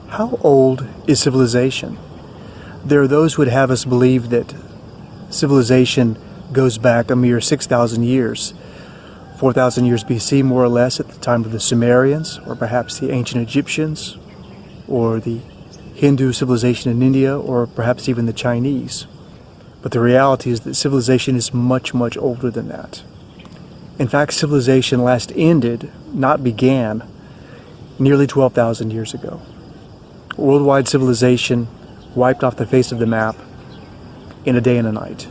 How old is civilization? There are those who would have us believe that civilization goes back a mere 6,000 years, 4,000 years BC more or less at the time of the Sumerians, or perhaps the ancient Egyptians, or the Hindu civilization in India, or perhaps even the Chinese. But the reality is that civilization is much, much older than that. In fact, civilization last ended, not began, nearly 12,000 years ago. Worldwide civilization wiped off the face of the map in a day and a night.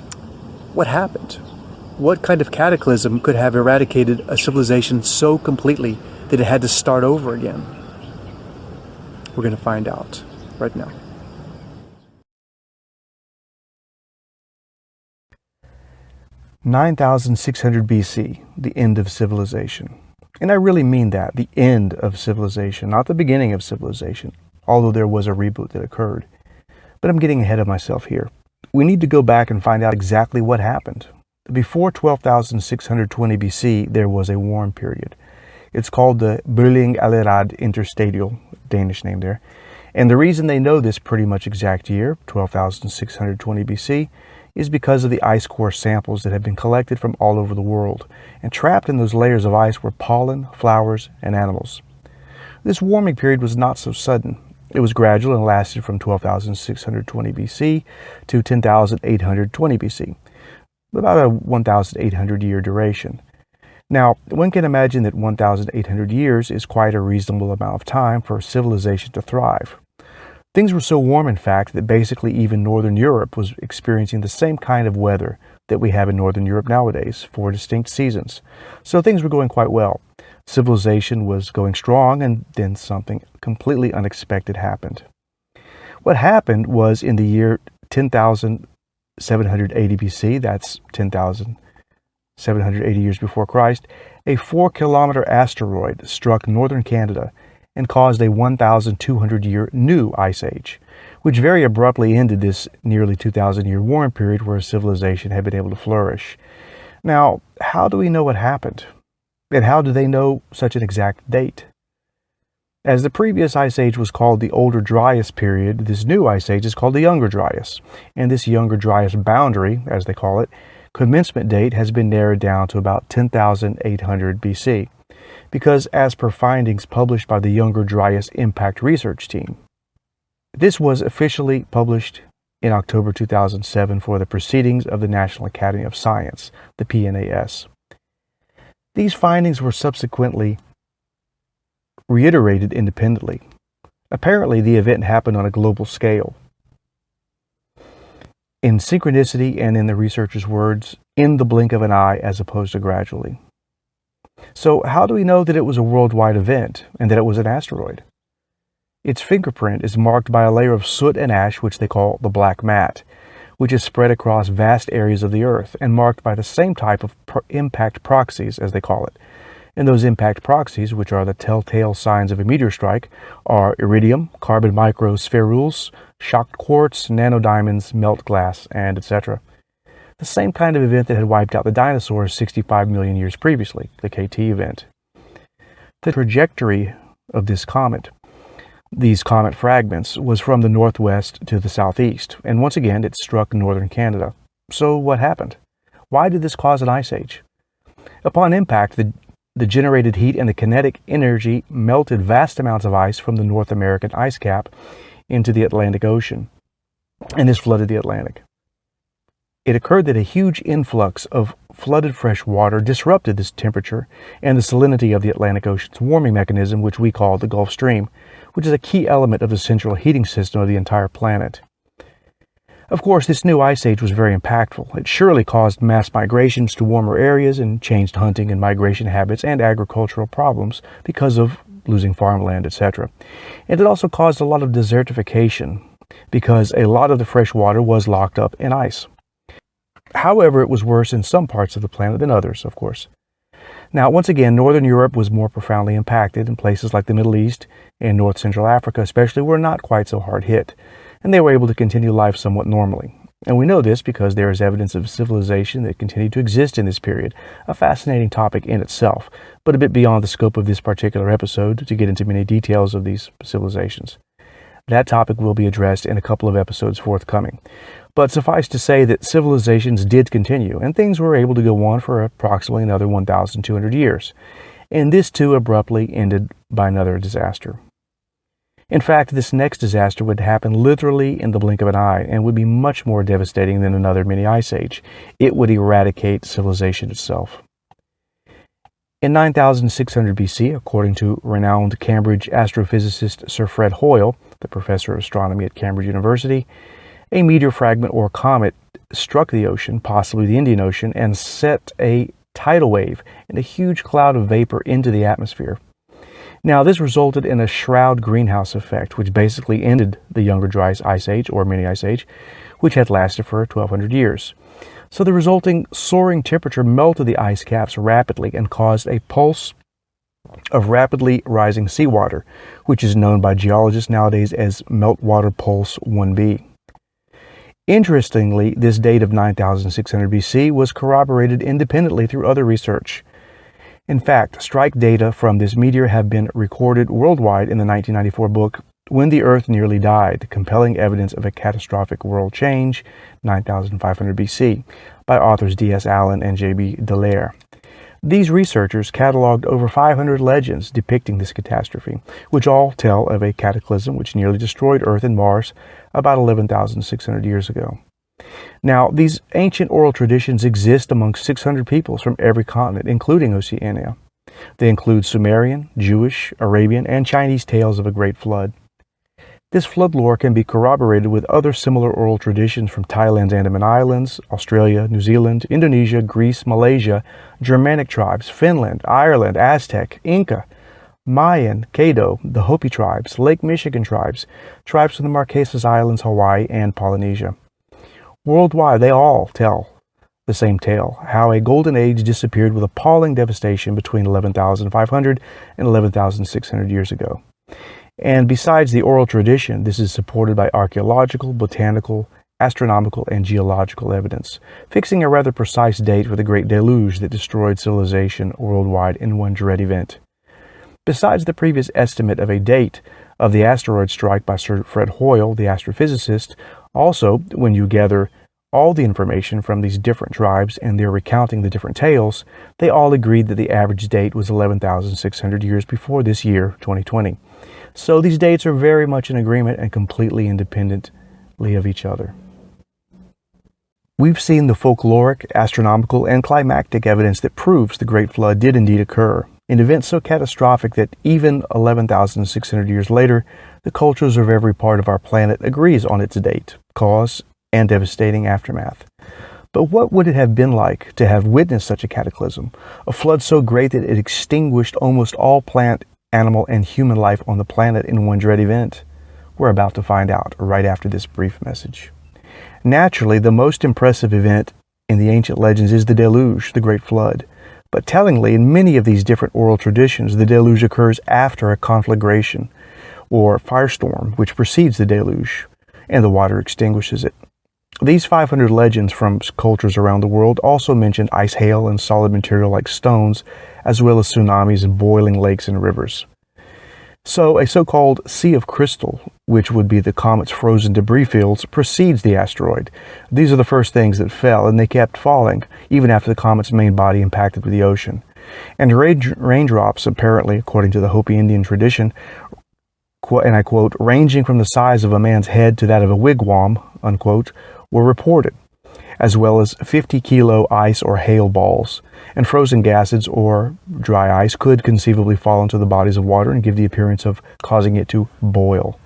What happened? What kind of cataclysm could have eradicated a civilization so completely that it had to start over again? We're going to find out right now. (9,600 BC, the end of civilization. And I really mean that, the end of civilization, not the beginning of civilization, although there was a reboot that occurred. But I'm getting ahead of myself here. We need to go back and find out exactly what happened. Before 12,620 BC, there was a warm period. It's called the Bølling Allerede Interstadial, Danish name there. And the reason they know this pretty much exact year, 12,620 BC, is because of the ice core samples that have been collected from all over the world. And trapped in those layers of ice were pollen, flowers, and animals. This warming period was not so sudden. It was gradual and lasted from 12,620 BC to 10,820 BC, about a 1,800 year duration. Now, one can imagine that 1,800 years is quite a reasonable amount of time for civilization to thrive. Things were so warm, in fact, that basically even Northern Europe was experiencing the same kind of weather that we have in Northern Europe nowadays, 4 distinct seasons. So things were going quite well. Civilization was going strong, and then something completely unexpected happened. What happened was in the year 10,780 BC, that's 10,780 years before Christ, a 4-kilometer asteroid struck northern Canada and caused a 1,200-year new ice age, which very abruptly ended this nearly 2,000-year warm period where civilization had been able to flourish. Now, how do we know what happened? And how do they know such an exact date? As the previous ice age was called the Older Dryas period, this new ice age is called the Younger Dryas. And this Younger Dryas boundary, as they call it, commencement date has been narrowed down to about 10,800 BC. Because as per findings published by the Younger Dryas Impact Research Team, this was officially published in October 2007 for the Proceedings of the National Academy of Science, the PNAS. These findings were subsequently reiterated independently. Apparently, the event happened on a global scale. In synchronicity and in the researchers' words, in the blink of an eye as opposed to gradually. So how do we know that it was a worldwide event and that it was an asteroid? Its fingerprint is marked by a layer of soot and ash, which they call the black mat, which is spread across vast areas of the Earth and marked by the same type of impact proxies, as they call it. And those impact proxies, which are the telltale signs of a meteor strike, are iridium, carbon microspherules, shocked quartz, nanodiamonds, melt glass, and etc. The same kind of event that had wiped out the dinosaurs 65 million years previously, the KT event. The trajectory of this comet, these comet fragments, was from the northwest to the southeast, and once again it struck northern Canada. So what happened? Why did this cause an ice age? Upon impact, the generated heat and the kinetic energy melted vast amounts of ice from the North American ice cap into the Atlantic Ocean, and this flooded the Atlantic. It occurred that a huge influx of flooded fresh water disrupted this temperature and the salinity of the Atlantic Ocean's warming mechanism, which we call the Gulf Stream, which is a key element of the central heating system of the entire planet. Of course, this new ice age was very impactful. It surely caused mass migrations to warmer areas and changed hunting and migration habits and agricultural problems because of losing farmland, etc. And it also caused a lot of desertification because a lot of the fresh water was locked up in ice. However, it was worse in some parts of the planet than others, of course. Now, once again, Northern Europe was more profoundly impacted, and places like the Middle East and North Central Africa especially were not quite so hard hit, and they were able to continue life somewhat normally. And we know this because there is evidence of civilization that continued to exist in this period, a fascinating topic in itself, but a bit beyond the scope of this particular episode to get into many details of these civilizations. That topic will be addressed in a couple of episodes forthcoming. But suffice to say that civilizations did continue, and things were able to go on for approximately another 1,200 years. And this too abruptly ended by another disaster. In fact, this next disaster would happen literally in the blink of an eye and would be much more devastating than another mini ice age. It would eradicate civilization itself. In 9600 BC, according to renowned Cambridge astrophysicist Sir Fred Hoyle, the professor of astronomy at Cambridge University, a meteor fragment or comet struck the ocean, possibly the Indian Ocean, and set a tidal wave and a huge cloud of vapor into the atmosphere. Now, this resulted in a shroud greenhouse effect, which basically ended the Younger Dryas Ice Age, or mini ice age, which had lasted for 1,200 years. So the resulting soaring temperature melted the ice caps rapidly and caused a pulse of rapidly rising seawater, which is known by geologists nowadays as meltwater pulse 1b. Interestingly, this date of 9600 BC was corroborated independently through other research. In fact, strike data from this meteor have been recorded worldwide in the 1994 book When the Earth Nearly Died, Compelling Evidence of a Catastrophic World Change, 9500 BC, by authors D.S. Allen and J.B. Dallaire. These researchers cataloged over 500 legends depicting this catastrophe, which all tell of a cataclysm which nearly destroyed Earth and Mars about 11,600 years ago. Now, these ancient oral traditions exist among 600 peoples from every continent, including Oceania. They include Sumerian, Jewish, Arabian, and Chinese tales of a great flood. This flood lore can be corroborated with other similar oral traditions from Thailand's Andaman Islands, Australia, New Zealand, Indonesia, Greece, Malaysia, Germanic tribes, Finland, Ireland, Aztec, Inca, Mayan, Caddo, the Hopi tribes, Lake Michigan tribes, tribes from the Marquesas Islands, Hawaii, and Polynesia. Worldwide, they all tell the same tale, how a golden age disappeared with appalling devastation between 11,500 and 11,600 years ago. And besides the oral tradition, this is supported by archaeological, botanical, astronomical, and geological evidence, fixing a rather precise date for the Great Deluge that destroyed civilization worldwide in one dread event. Besides the previous estimate of a date of the asteroid strike by Sir Fred Hoyle, the astrophysicist, also, when you gather all the information from these different tribes and they're recounting the different tales, they all agreed that the average date was 11,600 years before this year, 2020. So these dates are very much in agreement and completely independently of each other. We've seen the folkloric, astronomical, and climactic evidence that proves the Great Flood did indeed occur, an event so catastrophic that even 11,600 years later, the cultures of every part of our planet agrees on its date, cause, and devastating aftermath. But what would it have been like to have witnessed such a cataclysm, a flood so great that it extinguished almost all plant, animal, and human life on the planet in one dread event? We're about to find out right after this brief message. Naturally, the most impressive event in the ancient legends is the deluge, the Great Flood. But tellingly, in many of these different oral traditions, the deluge occurs after a conflagration, or firestorm, which precedes the deluge, and the water extinguishes it. These 500 legends from cultures around the world also mention ice hail and solid material like stones, as well as tsunamis and boiling lakes and rivers. So, a so-called Sea of Crystal, which would be the comet's frozen debris fields, precedes the asteroid. These are the first things that fell, and they kept falling, even after the comet's main body impacted with the ocean. And raindrops, apparently, according to the Hopi Indian tradition, and I quote, ranging from the size of a man's head to that of a wigwam, unquote, were reported, as well as 50-kilo ice or hail balls. And frozen gases or dry ice could conceivably fall into the bodies of water and give the appearance of causing it to boil.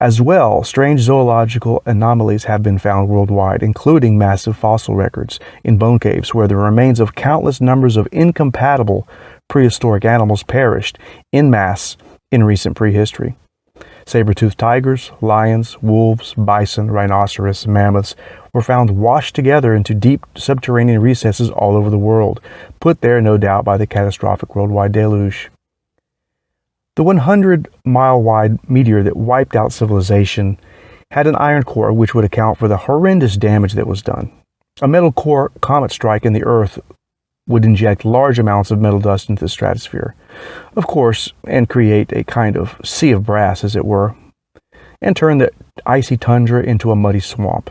As well, strange zoological anomalies have been found worldwide, including massive fossil records in bone caves where the remains of countless numbers of incompatible prehistoric animals perished en masse in recent prehistory. Saber-toothed tigers, lions, wolves, bison, rhinoceros, mammoths were found washed together into deep subterranean recesses all over the world, put there, no doubt, by the catastrophic worldwide deluge. The 100-mile-wide meteor that wiped out civilization had an iron core which would account for the horrendous damage that was done. A metal core comet strike in the Earth would inject large amounts of metal dust into the stratosphere, of course, and create a kind of sea of brass, as it were. and turn the icy tundra into a muddy swamp.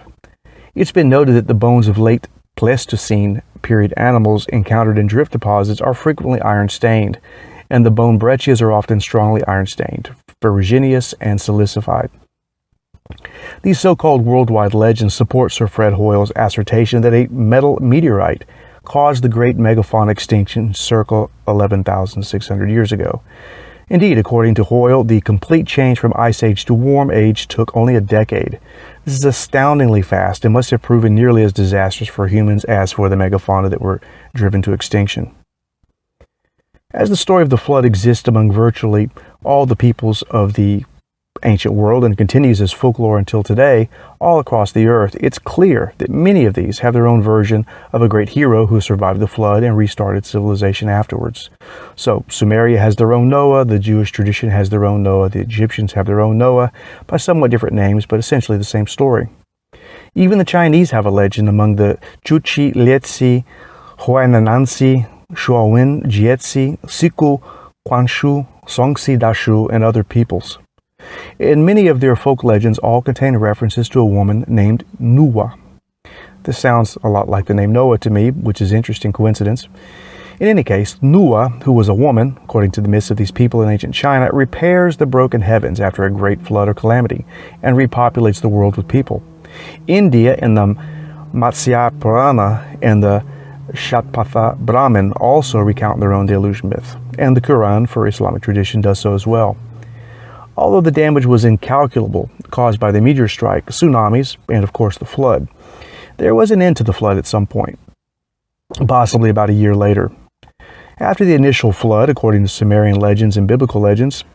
It's been noted that the bones of late Pleistocene period animals encountered in drift deposits are frequently iron-stained, and the bone breccias are often strongly iron-stained, ferruginous, and silicified. These so-called worldwide legends support Sir Fred Hoyle's assertion that a metal meteorite caused the great megafauna extinction circa 11,600 years ago. Indeed, according to Hoyle, the complete change from Ice Age to Warm Age took only a decade. This is astoundingly fast and must have proven nearly as disastrous for humans as for the megafauna that were driven to extinction. As the story of the flood exists among virtually all the peoples of the ancient world and continues as folklore until today, all across the earth, it's clear that many of these have their own version of a great hero who survived the flood and restarted civilization afterwards. So, Sumeria has their own Noah, the Jewish tradition has their own Noah, the Egyptians have their own Noah, by somewhat different names, but essentially the same story. Even the Chinese have a legend among the Juchi, Lietzi, Huainanansi, Shuowen, Jietzi, Siku, Quanshu, Songxi Dashu, and other peoples. And many of their folk legends all contain references to a woman named Nuwa. This sounds a lot like the name Noah to me, which is an interesting coincidence. In any case, Nuwa, who was a woman, according to the myths of these people in ancient China, repairs the broken heavens after a great flood or calamity and repopulates the world with people. India in the Matsya Purana and the Shatpatha Brahmin also recount their own deluge myth, and the Quran for Islamic tradition does so as well. Although the damage was incalculable, caused by the meteor strike, tsunamis, and of course the flood, there was an end to the flood at some point, possibly about a year later. After the initial flood, according to Sumerian legends and biblical legends,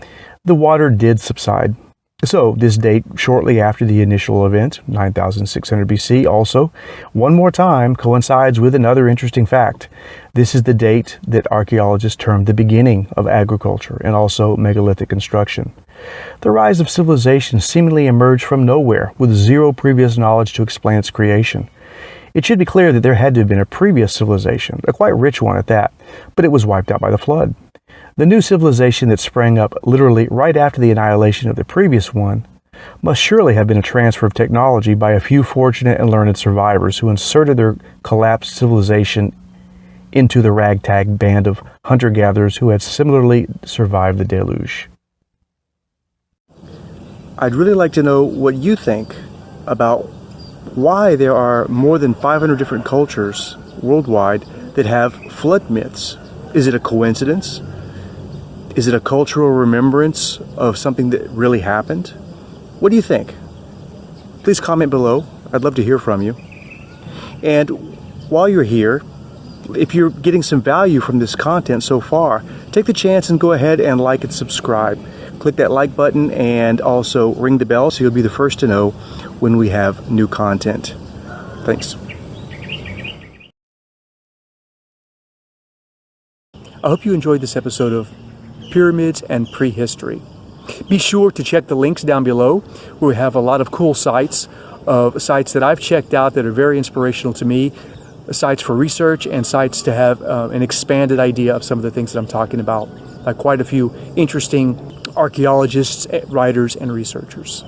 the water did subside. So, this date shortly after the initial event, 9600 BC, also, one more time, coincides with another interesting fact. This is the date that archaeologists term the beginning of agriculture and also megalithic construction. The rise of civilization seemingly emerged from nowhere, with zero previous knowledge to explain its creation. It should be clear that there had to have been a previous civilization, a quite rich one at that, but it was wiped out by the flood. The new civilization that sprang up literally right after the annihilation of the previous one must surely have been a transfer of technology by a few fortunate and learned survivors who inserted their collapsed civilization into the ragtag band of hunter-gatherers who had similarly survived the deluge. I'd really like to know what you think about why there are more than 500 different cultures worldwide that have flood myths. Is it a coincidence? Is it a cultural remembrance of something that really happened? What do you think? Please comment below. I'd love to hear from you. And while you're here, if you're getting some value from this content so far, take the chance and go ahead and like and subscribe. Click that like button and also ring the bell so you'll be the first to know when we have new content. Thanks. I hope you enjoyed this episode of Pyramids and Prehistory. Be sure to check the links down below where we have a lot of cool sites that I've checked out that are very inspirational to me, sites for research and sites to have an expanded idea of some of the things that I'm talking about. Quite a few interesting archaeologists, writers, and researchers.